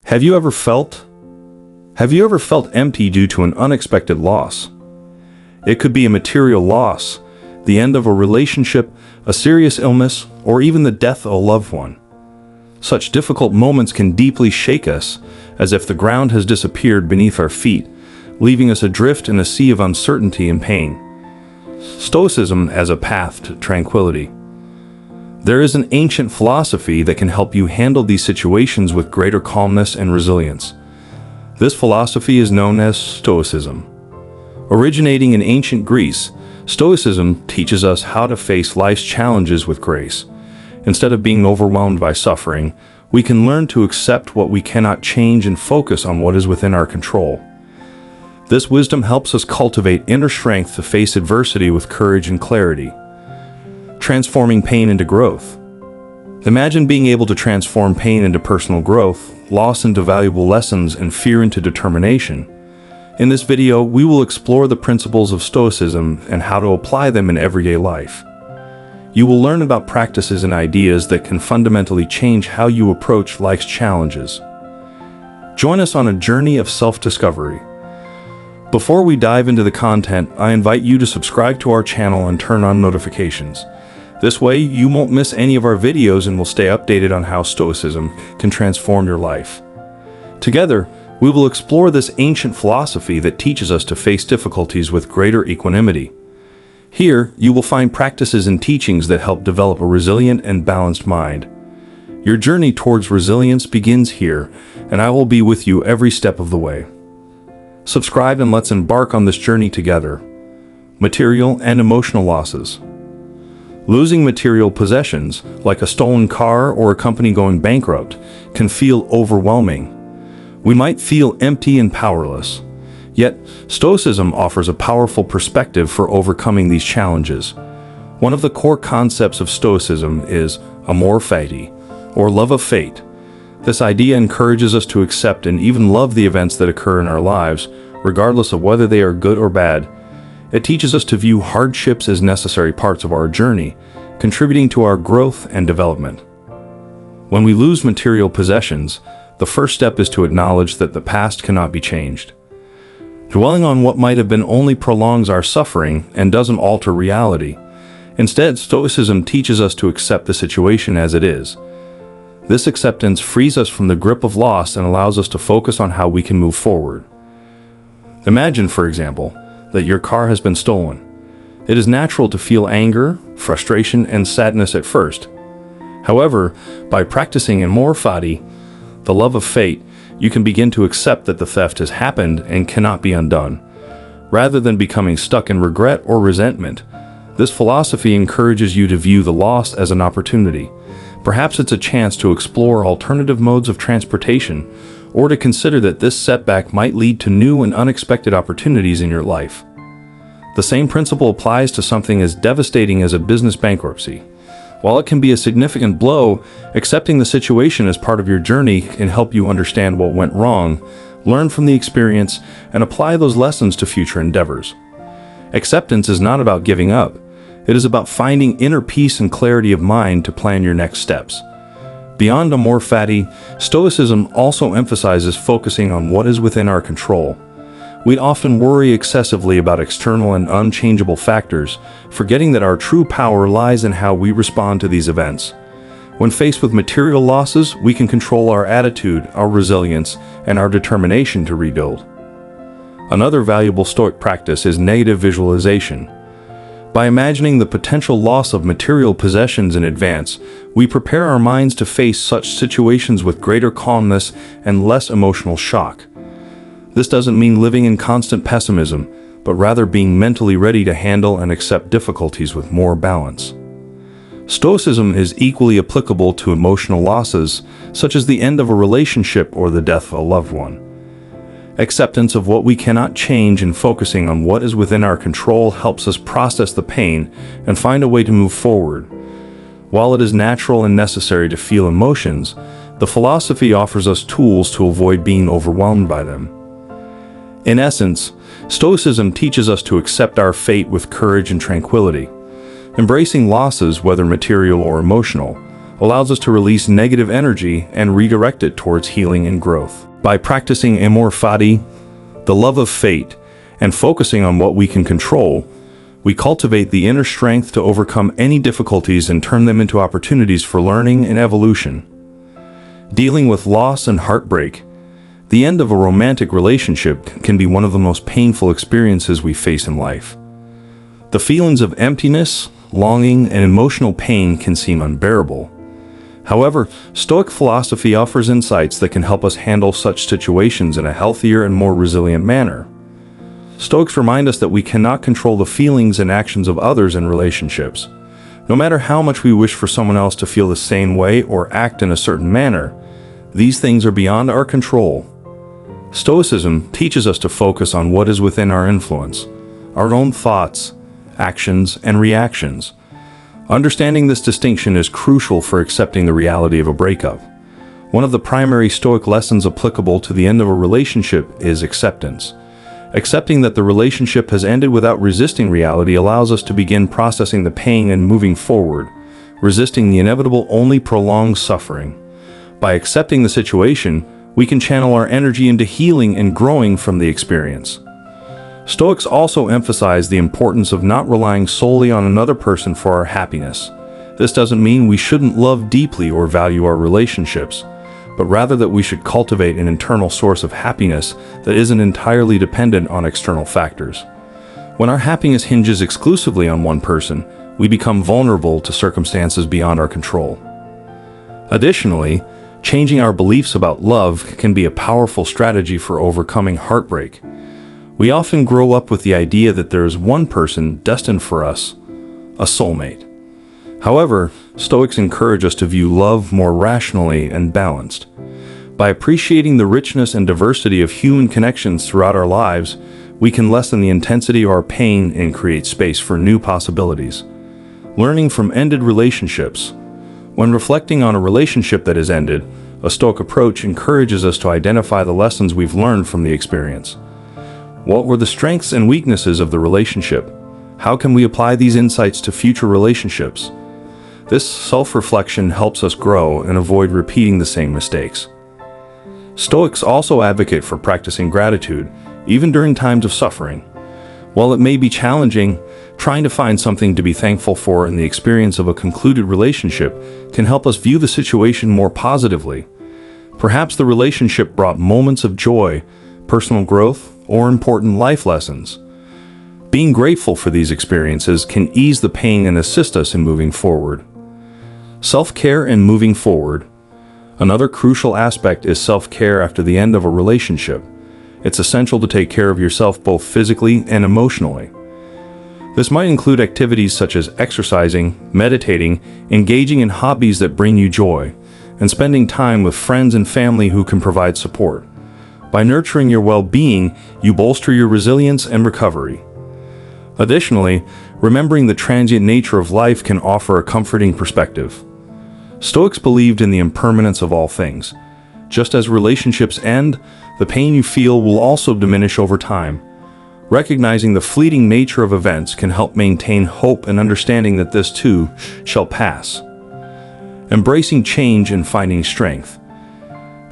Have you ever felt empty due to an unexpected loss? It could be a material loss, the end of a relationship, a serious illness, or even the death of a loved one. Such difficult moments can deeply shake us, as if the ground has disappeared beneath our feet, leaving us adrift in a sea of uncertainty and pain. Stoicism as a path to tranquility. There is an ancient philosophy that can help you handle these situations with greater calmness and resilience. This philosophy is known as Stoicism. Originating in ancient Greece, Stoicism teaches us how to face life's challenges with grace. Instead of being overwhelmed by suffering, we can learn to accept what we cannot change and focus on what is within our control. This wisdom helps us cultivate inner strength to face adversity with courage and clarity. Transforming pain into growth. Imagine being able to transform pain into personal growth, loss into valuable lessons, and fear into determination. In this video, we will explore the principles of Stoicism and how to apply them in everyday life. You will learn about practices and ideas that can fundamentally change how you approach life's challenges. Join us on a journey of self-discovery. Before we dive into the content, I invite you to subscribe to our channel and turn on notifications. This way, you won't miss any of our videos and will stay updated on how Stoicism can transform your life. Together, we will explore this ancient philosophy that teaches us to face difficulties with greater equanimity. Here, you will find practices and teachings that help develop a resilient and balanced mind. Your journey towards resilience begins here, and I will be with you every step of the way. Subscribe and let's embark on this journey together. Material and emotional losses. Losing material possessions, like a stolen car or a company going bankrupt, can feel overwhelming. We might feel empty and powerless. Yet, Stoicism offers a powerful perspective for overcoming these challenges. One of the core concepts of Stoicism is amor fati, or love of fate. This idea encourages us to accept and even love the events that occur in our lives, regardless of whether they are good or bad. It teaches us to view hardships as necessary parts of our journey, contributing to our growth and development. When we lose material possessions, the first step is to acknowledge that the past cannot be changed. Dwelling on what might have been only prolongs our suffering and doesn't alter reality. Instead, Stoicism teaches us to accept the situation as it is. This acceptance frees us from the grip of loss and allows us to focus on how we can move forward. Imagine, for example, that your car has been stolen. It is natural to feel anger, frustration, and sadness at first. However, by practicing amor fati, the love of fate, you can begin to accept that the theft has happened and cannot be undone. Rather than becoming stuck in regret or resentment, this philosophy encourages you to view the loss as an opportunity. Perhaps it's a chance to explore alternative modes of transportation, or to consider that this setback might lead to new and unexpected opportunities in your life. The same principle applies to something as devastating as a business bankruptcy. While it can be a significant blow, accepting the situation as part of your journey can help you understand what went wrong, learn from the experience, and apply those lessons to future endeavors. Acceptance is not about giving up. It is about finding inner peace and clarity of mind to plan your next steps. Beyond amor fati, Stoicism also emphasizes focusing on what is within our control. We often worry excessively about external and unchangeable factors, forgetting that our true power lies in how we respond to these events. When faced with material losses, we can control our attitude, our resilience, and our determination to rebuild. Another valuable Stoic practice is negative visualization. By imagining the potential loss of material possessions in advance, we prepare our minds to face such situations with greater calmness and less emotional shock. This doesn't mean living in constant pessimism, but rather being mentally ready to handle and accept difficulties with more balance. Stoicism is equally applicable to emotional losses, such as the end of a relationship or the death of a loved one. Acceptance of what we cannot change and focusing on what is within our control helps us process the pain and find a way to move forward. While it is natural and necessary to feel emotions, the philosophy offers us tools to avoid being overwhelmed by them. In essence, Stoicism teaches us to accept our fate with courage and tranquility. Embracing losses, whether material or emotional, allows us to release negative energy and redirect it towards healing and growth. By practicing amor fati, the love of fate, and focusing on what we can control, we cultivate the inner strength to overcome any difficulties and turn them into opportunities for learning and evolution. Dealing with loss and heartbreak. The end of a romantic relationship can be one of the most painful experiences we face in life. The feelings of emptiness, longing, and emotional pain can seem unbearable. However, Stoic philosophy offers insights that can help us handle such situations in a healthier and more resilient manner. Stoics remind us that we cannot control the feelings and actions of others in relationships. No matter how much we wish for someone else to feel the same way or act in a certain manner, these things are beyond our control. Stoicism teaches us to focus on what is within our influence, our own thoughts, actions, and reactions. Understanding this distinction is crucial for accepting the reality of a breakup. One of the primary Stoic lessons applicable to the end of a relationship is acceptance. Accepting that the relationship has ended without resisting reality allows us to begin processing the pain and moving forward. Resisting the inevitable only prolongs suffering. By accepting the situation, we can channel our energy into healing and growing from the experience. Stoics also emphasize the importance of not relying solely on another person for our happiness. This doesn't mean we shouldn't love deeply or value our relationships, but rather that we should cultivate an internal source of happiness that isn't entirely dependent on external factors. When our happiness hinges exclusively on one person, we become vulnerable to circumstances beyond our control. Additionally, changing our beliefs about love can be a powerful strategy for overcoming heartbreak. We often grow up with the idea that there is one person destined for us, a soulmate. However, Stoics encourage us to view love more rationally and balanced. By appreciating the richness and diversity of human connections throughout our lives, we can lessen the intensity of our pain and create space for new possibilities. Learning from ended relationships. When reflecting on a relationship that has ended, a Stoic approach encourages us to identify the lessons we've learned from the experience. What were the strengths and weaknesses of the relationship? How can we apply these insights to future relationships? This self-reflection helps us grow and avoid repeating the same mistakes. Stoics also advocate for practicing gratitude, even during times of suffering. While it may be challenging, trying to find something to be thankful for in the experience of a concluded relationship can help us view the situation more positively. Perhaps the relationship brought moments of joy, personal growth, or important life lessons. Being grateful for these experiences can ease the pain and assist us in moving forward. Self-care and moving forward. Another crucial aspect is self-care after the end of a relationship. It's essential to take care of yourself both physically and emotionally. This might include activities such as exercising, meditating, engaging in hobbies that bring you joy, and spending time with friends and family who can provide support. By nurturing your well-being, you bolster your resilience and recovery. Additionally, remembering the transient nature of life can offer a comforting perspective. Stoics believed in the impermanence of all things. Just as relationships end, the pain you feel will also diminish over time. Recognizing the fleeting nature of events can help maintain hope and understanding that this too shall pass. Embracing change and finding strength.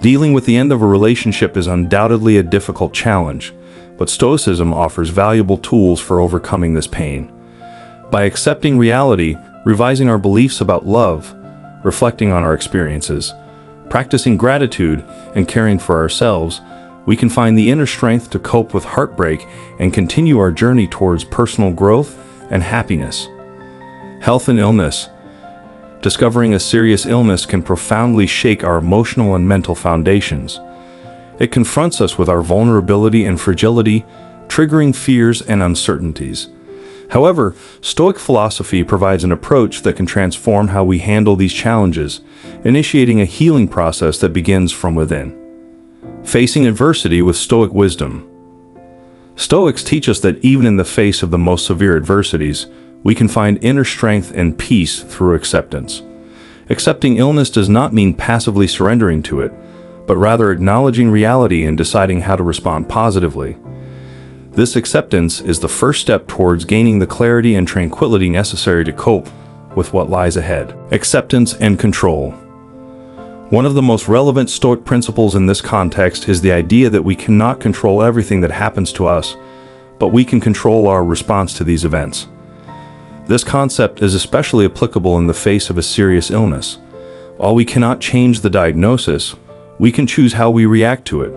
Dealing with the end of a relationship is undoubtedly a difficult challenge, but Stoicism offers valuable tools for overcoming this pain. By accepting reality, revising our beliefs about love, reflecting on our experiences, practicing gratitude, and caring for ourselves, we can find the inner strength to cope with heartbreak and continue our journey towards personal growth and happiness. Health and illness. Discovering a serious illness can profoundly shake our emotional and mental foundations. It confronts us with our vulnerability and fragility, triggering fears and uncertainties. However, Stoic philosophy provides an approach that can transform how we handle these challenges, initiating a healing process that begins from within. Facing adversity with Stoic wisdom. Stoics teach us that even in the face of the most severe adversities, we can find inner strength and peace through acceptance. Accepting illness does not mean passively surrendering to it, but rather acknowledging reality and deciding how to respond positively. This acceptance is the first step towards gaining the clarity and tranquility necessary to cope with what lies ahead. Acceptance and control. One of the most relevant Stoic principles in this context is the idea that we cannot control everything that happens to us, but we can control our response to these events. This concept is especially applicable in the face of a serious illness. While we cannot change the diagnosis, we can choose how we react to it.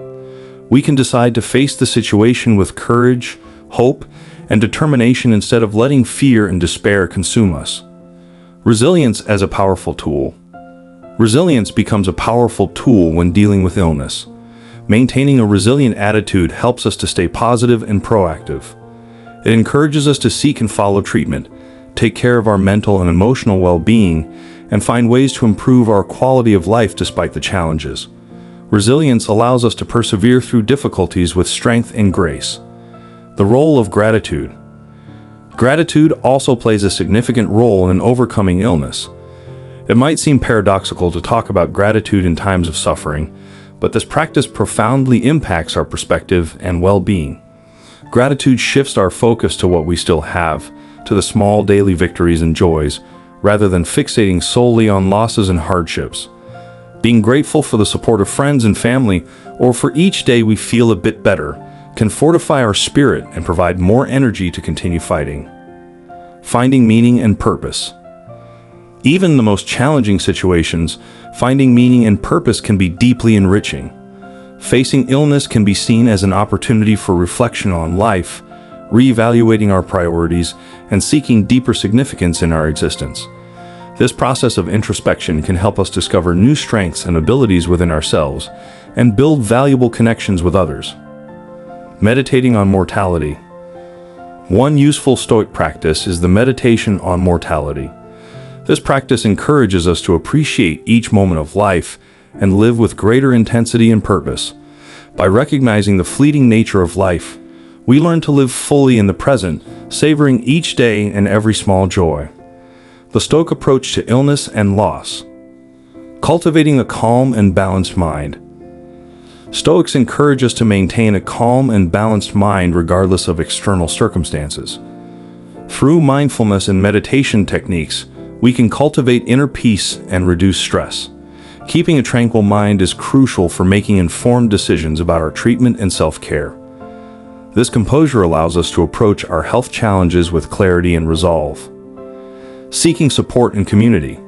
We can decide to face the situation with courage, hope, and determination instead of letting fear and despair consume us. Resilience as a powerful tool. Resilience becomes a powerful tool when dealing with illness. Maintaining a resilient attitude helps us to stay positive and proactive. It encourages us to seek and follow treatment, take care of our mental and emotional well-being, and find ways to improve our quality of life despite the challenges. Resilience allows us to persevere through difficulties with strength and grace. The role of gratitude. Gratitude also plays a significant role in overcoming illness. It might seem paradoxical to talk about gratitude in times of suffering, but this practice profoundly impacts our perspective and well-being. Gratitude shifts our focus to what we still have, to the small daily victories and joys, rather than fixating solely on losses and hardships. Being grateful for the support of friends and family, or for each day we feel a bit better, can fortify our spirit and provide more energy to continue fighting. Finding meaning and purpose. Even in the most challenging situations, finding meaning and purpose can be deeply enriching. Facing illness can be seen as an opportunity for reflection on life, reevaluating our priorities, and seeking deeper significance in our existence. This process of introspection can help us discover new strengths and abilities within ourselves and build valuable connections with others. Meditating on mortality. One useful Stoic practice is the meditation on mortality. This practice encourages us to appreciate each moment of life and live with greater intensity and purpose. By recognizing the fleeting nature of life, we learn to live fully in the present, savoring each day and every small joy. The Stoic approach to illness and loss. Cultivating a calm and balanced mind. Stoics encourage us to maintain a calm and balanced mind regardless of external circumstances. Through mindfulness and meditation techniques, we can cultivate inner peace and reduce stress. Keeping a tranquil mind is crucial for making informed decisions about our treatment and self-care. This composure allows us to approach our health challenges with clarity and resolve. Seeking support in community.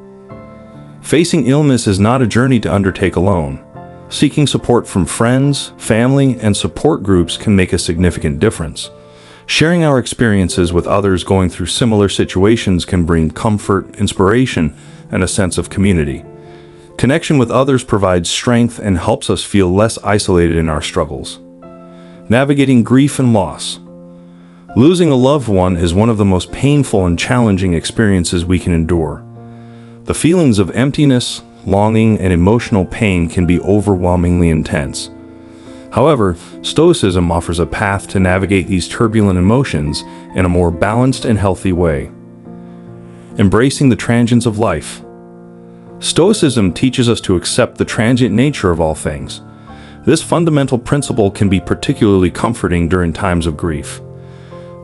Facing illness is not a journey to undertake alone. Seeking support from friends, family, and support groups can make a significant difference. Sharing our experiences with others going through similar situations can bring comfort, inspiration, and a sense of community. Connection with others provides strength and helps us feel less isolated in our struggles. Navigating grief and loss. Losing a loved one is one of the most painful and challenging experiences we can endure. The feelings of emptiness, longing, and emotional pain can be overwhelmingly intense. However, Stoicism offers a path to navigate these turbulent emotions in a more balanced and healthy way. Embracing the transience of life. Stoicism teaches us to accept the transient nature of all things. This fundamental principle can be particularly comforting during times of grief.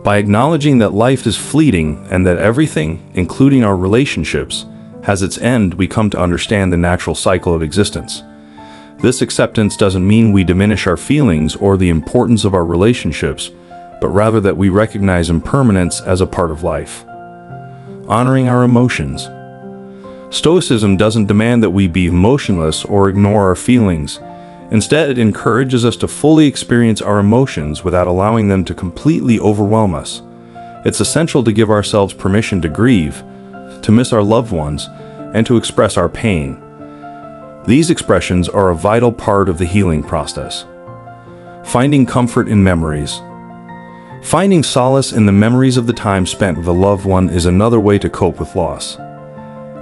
By acknowledging that life is fleeting and that everything, including our relationships, has its end, we come to understand the natural cycle of existence. This acceptance doesn't mean we diminish our feelings or the importance of our relationships, but rather that we recognize impermanence as a part of life. Honoring our emotions. Stoicism doesn't demand that we be emotionless or ignore our feelings. Instead, it encourages us to fully experience our emotions without allowing them to completely overwhelm us. It's essential to give ourselves permission to grieve, to miss our loved ones, and to express our pain. These expressions are a vital part of the healing process. Finding comfort in memories. Finding solace in the memories of the time spent with a loved one is another way to cope with loss.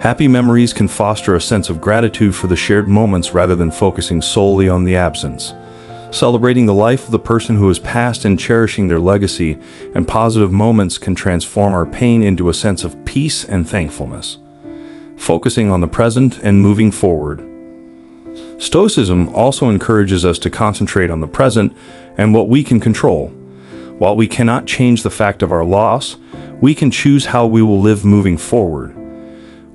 Happy memories can foster a sense of gratitude for the shared moments rather than focusing solely on the absence. Celebrating the life of the person who has passed and cherishing their legacy and positive moments can transform our pain into a sense of peace and thankfulness. Focusing on the present and moving forward. Stoicism also encourages us to concentrate on the present and what we can control. While we cannot change the fact of our loss, we can choose how we will live moving forward.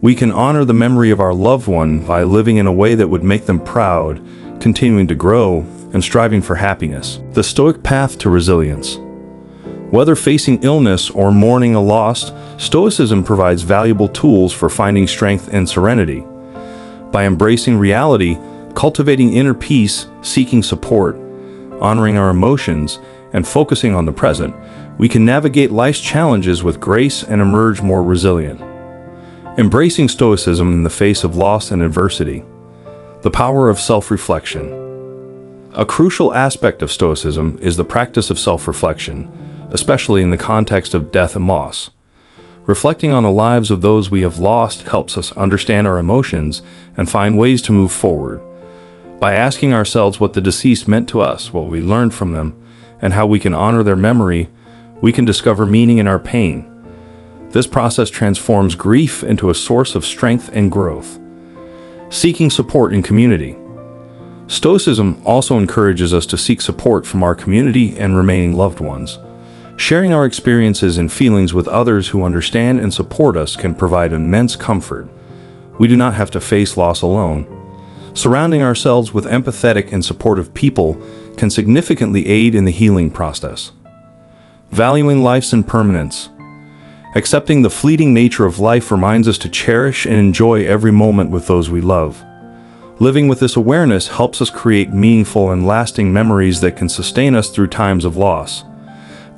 We can honor the memory of our loved one by living in a way that would make them proud, continuing to grow, and striving for happiness. The Stoic path to resilience. Whether facing illness or mourning a loss, Stoicism provides valuable tools for finding strength and serenity. By embracing reality, cultivating inner peace, seeking support, honoring our emotions, and focusing on the present, we can navigate life's challenges with grace and emerge more resilient. Embracing Stoicism in the face of loss and adversity. The power of self-reflection. A crucial aspect of Stoicism is the practice of self-reflection, especially in the context of death and loss. Reflecting on the lives of those we have lost helps us understand our emotions and find ways to move forward. By asking ourselves what the deceased meant to us, what we learned from them, and how we can honor their memory, we can discover meaning in our pain. This process transforms grief into a source of strength and growth. Seeking support in community. Stoicism also encourages us to seek support from our community and remaining loved ones. Sharing our experiences and feelings with others who understand and support us can provide immense comfort. We do not have to face loss alone. Surrounding ourselves with empathetic and supportive people can significantly aid in the healing process. Valuing life's impermanence. Accepting the fleeting nature of life reminds us to cherish and enjoy every moment with those we love. Living with this awareness helps us create meaningful and lasting memories that can sustain us through times of loss.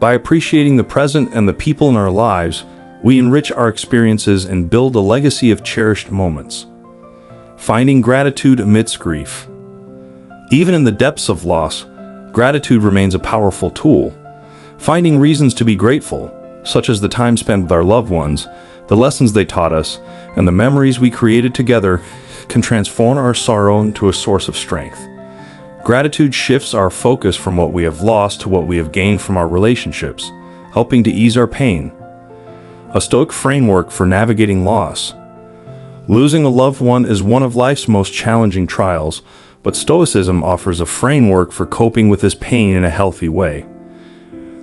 By appreciating the present and the people in our lives, we enrich our experiences and build a legacy of cherished moments. Finding gratitude amidst grief. Even in the depths of loss, gratitude remains a powerful tool. Finding reasons to be grateful, such as the time spent with our loved ones, the lessons they taught us, and the memories we created together, can transform our sorrow into a source of strength. Gratitude shifts our focus from what we have lost to what we have gained from our relationships, helping to ease our pain. A Stoic framework for navigating loss. Losing a loved one is one of life's most challenging trials, but Stoicism offers a framework for coping with this pain in a healthy way.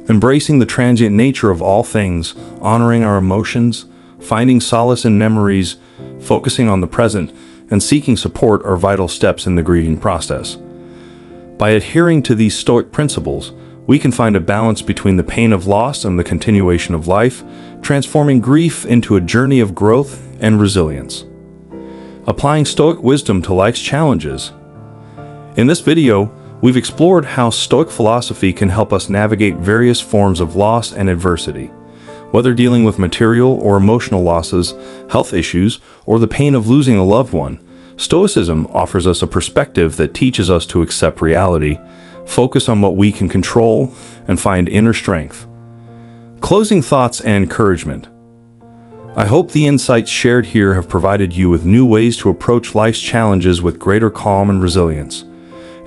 Embracing the transient nature of all things, honoring our emotions, finding solace in memories, focusing on the present, and seeking support are vital steps in the grieving process. By adhering to these Stoic principles, we can find a balance between the pain of loss and the continuation of life, transforming grief into a journey of growth and resilience. Applying Stoic wisdom to life's challenges. In this video, we've explored how Stoic philosophy can help us navigate various forms of loss and adversity. Whether dealing with material or emotional losses, health issues, or the pain of losing a loved one, Stoicism offers us a perspective that teaches us to accept reality, focus on what we can control, and find inner strength. Closing thoughts and encouragement. I hope the insights shared here have provided you with new ways to approach life's challenges with greater calm and resilience.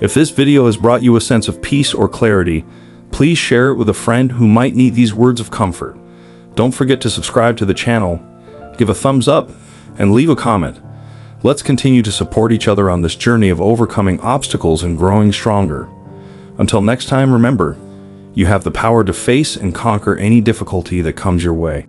If this video has brought you a sense of peace or clarity, please share it with a friend who might need these words of comfort. Don't forget to subscribe to the channel, give a thumbs up, and leave a comment. Let's continue to support each other on this journey of overcoming obstacles and growing stronger. Until next time, remember, you have the power to face and conquer any difficulty that comes your way.